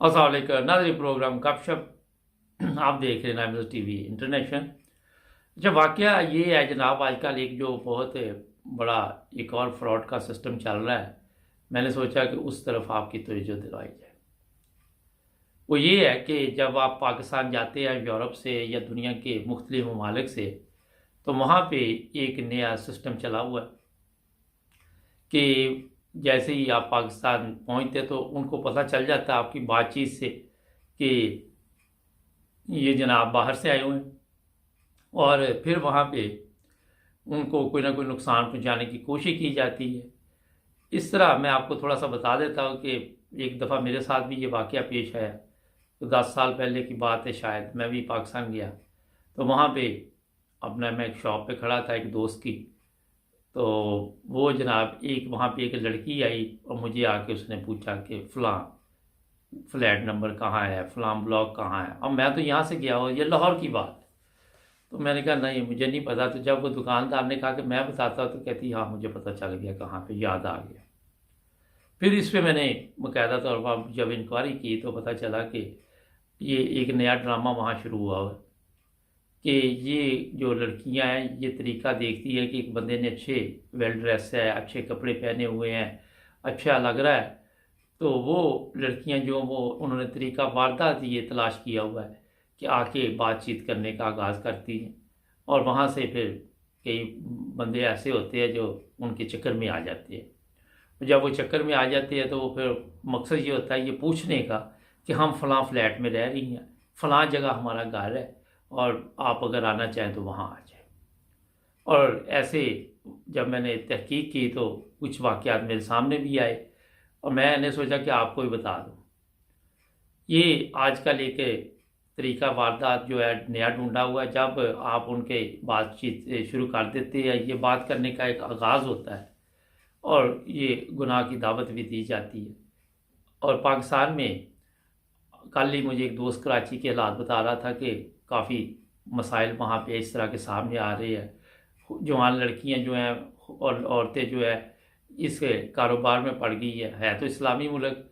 अस्सलाम वालेकुम नाज़रीन, प्रोग्राम गपशप आप देख रहे हैं नाइमस टीवी इंटरनेशनल। अच्छा, वाकया ये है जनाब, आजकल एक जो बहुत बड़ा एक और फ्रॉड का सिस्टम चल रहा है। मैंने सोचा कि उस तरफ आपकी तवज्जो दिलाई जाए। वो ये है कि जब आप पाकिस्तान जाते हैं यूरोप से या दुनिया के मुख्तलिफ ममालिक से, तो वहाँ पे एक नया सिस्टम चला हुआ है कि जैसे ही आप पाकिस्तान पहुँचते तो उनको पता चल जाता है आपकी बातचीत से कि ये जनाब बाहर से आए हुए हैं, और फिर वहाँ पे उनको कोई ना कोई नुकसान पहुँचाने की कोशिश की जाती है। इस तरह मैं आपको थोड़ा सा बता देता हूँ कि एक दफ़ा मेरे साथ भी ये वाक़या पेश आया। तो 10 साल पहले की बात है, शायद मैं भी पाकिस्तान गया। तो वहाँ पे अपना मैं एक शॉप पे खड़ा था एक दोस्त की। तो वो जनाब एक वहाँ पे एक लड़की आई और मुझे आके उसने पूछा कि फ़लाँ फ्लैट नंबर कहाँ है, फ़लाँ ब्लॉक कहाँ है। अब मैं तो यहाँ से गया हूँ, ये लाहौर की बात। तो मैंने कहा नहीं, मुझे नहीं पता। तो जब वो दुकानदार ने कहा कि मैं बताता हूँ, तो कहती हाँ मुझे पता चल गया कहाँ पे, याद आ गया। फिर इस पे मैंने बाकायदा तौर पर जब इंक्वायरी की तो पता चला कि ये एक नया ड्रामा वहाँ शुरू हुआ है कि ये जो लड़कियां हैं ये तरीका देखती है कि एक बंदे ने अच्छे वेल ड्रेस है, अच्छे कपड़े पहने हुए हैं, अच्छा लग रहा है, तो वो लड़कियां जो वो उन्होंने तरीका वारदात ये तलाश किया हुआ है कि आके बातचीत करने का आगाज़ करती हैं। और वहाँ से फिर कई बंदे ऐसे होते हैं जो उनके चक्कर में आ जाते हैं। जब वो चक्कर में आ जाते हैं तो वो फिर मकसद ये होता है ये पूछने का कि हम फ़लाँ फ्लैट में रह रही हैं, फ़लाँ जगह हमारा घर है, और आप अगर आना चाहें तो वहाँ आ जाएं। और ऐसे जब मैंने तहकीक की तो कुछ वाक़यात मेरे सामने भी आए, और मैंने सोचा कि आपको भी बता दूँ। ये आजकल एक तरीका वारदात जो है नया ढूंढा हुआ है। जब आप उनके बातचीत शुरू कर देते हैं, ये बात करने का एक आगाज़ होता है और ये गुनाह की दावत भी दी जाती है। और पाकिस्तान में कल ही मुझे एक दोस्त कराची के हालात बता रहा था कि काफ़ी मसाइल वहाँ पे इस तरह के सामने आ रहे हैं। जवान लड़कियाँ जो हैं और औरतें जो है इस कारोबार में पड़ गई है तो इस्लामी मुल्क।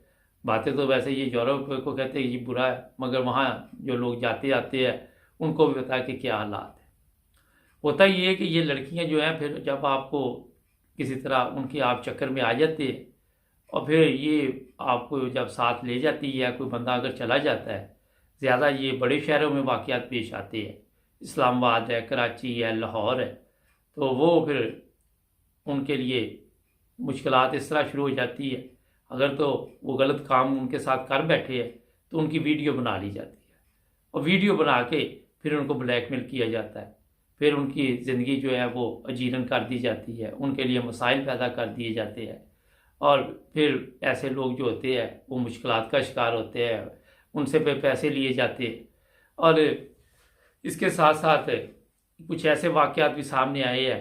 बातें तो वैसे ये यूरोप को कहते हैं ये बुरा है, मगर वहाँ जो लोग जाते आते हैं उनको भी पता है कि क्या हालात है। होता ये है कि ये लड़कियाँ जो हैं फिर जब आपको किसी तरह उनके आप चक्कर में आ जाते हैं, और फिर ये आपको जब साथ ले जाती है, कोई बंदा अगर चला जाता है, ज़्यादा ये बड़े शहरों में वाक़यात पेश आते हैं, इस्लामाबाद है, कराची है, लाहौर है, तो वो फिर उनके लिए मुश्किलात इस तरह शुरू हो जाती है। अगर तो वो गलत काम उनके साथ कर बैठे हैं तो उनकी वीडियो बना ली जाती है, और वीडियो बना के फिर उनको ब्लैकमेल किया जाता है। फिर उनकी ज़िंदगी जो है वो अजीरन कर दी जाती है, उनके लिए मसाइल पैदा कर दिए जाते हैं, और फिर ऐसे लोग जो होते हैं वो मुश्किलात का शिकार होते हैं, उनसे पे पैसे लिए जाते हैं। और इसके साथ साथ कुछ ऐसे वाक़यात भी सामने आए हैं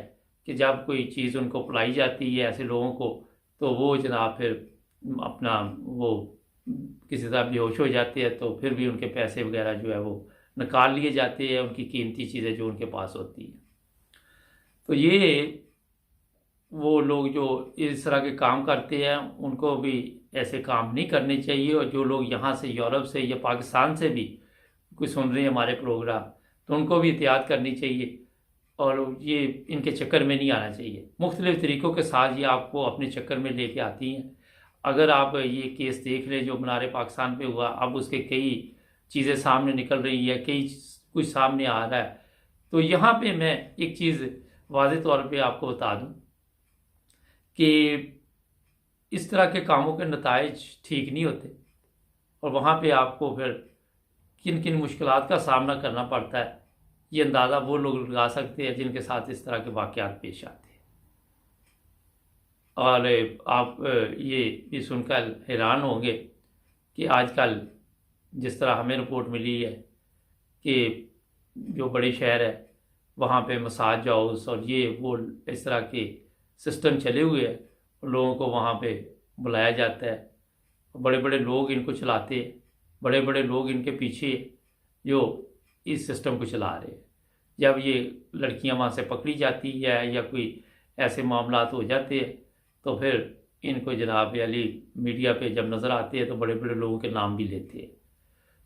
कि जब कोई चीज़ उनको पिलाई जाती है ऐसे लोगों को, तो वो जनाब फिर अपना वो किसी तरह बेहोश हो जाते हैं, तो फिर भी उनके पैसे वगैरह जो है वो निकाल लिए जाते हैं, उनकी कीमती चीज़ें जो उनके पास होती हैं। तो ये वो लोग जो इस तरह के काम करते हैं उनको भी ऐसे काम नहीं करने चाहिए। और जो लोग यहाँ से यूरोप से या पाकिस्तान से भी कोई सुन रहे हैं हमारे प्रोग्राम, तो उनको भी एहतियात करनी चाहिए और ये इनके चक्कर में नहीं आना चाहिए। मुख्तलिफ़ तरीक़ों के साथ ये आपको अपने चक्कर में लेके आती हैं। अगर आप ये केस देख लें जो मीनार पाकिस्तान पे हुआ, अब उसके कई चीज़ें सामने निकल रही है, कई कुछ सामने आ रहा है। तो यहाँ पे मैं एक चीज़ वाज़ेह तौर पे आपको बता दूँ कि इस तरह के कामों के नताइज ठीक नहीं होते, और वहाँ पे आपको फिर किन किन मुश्किलात का सामना करना पड़ता है ये अंदाज़ा वो लोग लगा सकते हैं जिनके साथ इस तरह के वाक़यात पेश आते हैं। और आप ये भी सुनकर हैरान होंगे कि आजकल जिस तरह हमें रिपोर्ट मिली है कि जो बड़े शहर है वहाँ पे मसाज हाउस और ये वो इस तरह के सिस्टम चले हुए हैं, लोगों को वहाँ पे बुलाया जाता है, बड़े बड़े लोग इनको चलाते हैं, बड़े बड़े लोग इनके पीछे जो इस सिस्टम को चला रहे हैं। जब ये लड़कियां वहाँ से पकड़ी जाती है या कोई ऐसे मामलात हो जाते हैं तो फिर इनको जनाब अली मीडिया पे जब नज़र आते हैं तो बड़े बड़े लोगों के नाम भी लेते हैं।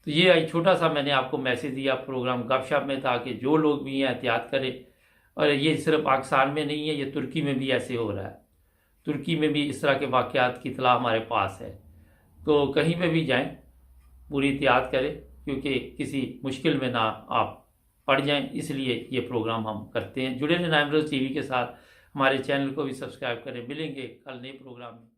तो ये एक छोटा सा मैंने आपको मैसेज दिया प्रोग्राम गपशप में, ताकि जो लोग भी हैं एहतियात करें। और ये सिर्फ पाकिस्तान में नहीं है, ये तुर्की में भी ऐसे हो रहा है। तुर्की में भी इस तरह के वाक़यात की इत्तला हमारे पास है। तो कहीं पे भी जाएं पूरी एहतियात करें, क्योंकि किसी मुश्किल में ना आप पड़ जाएं, इसलिए ये प्रोग्राम हम करते हैं। जुड़े रहें नाइम रोज़ टीवी के साथ, हमारे चैनल को भी सब्सक्राइब करें। मिलेंगे कल नए प्रोग्राम में।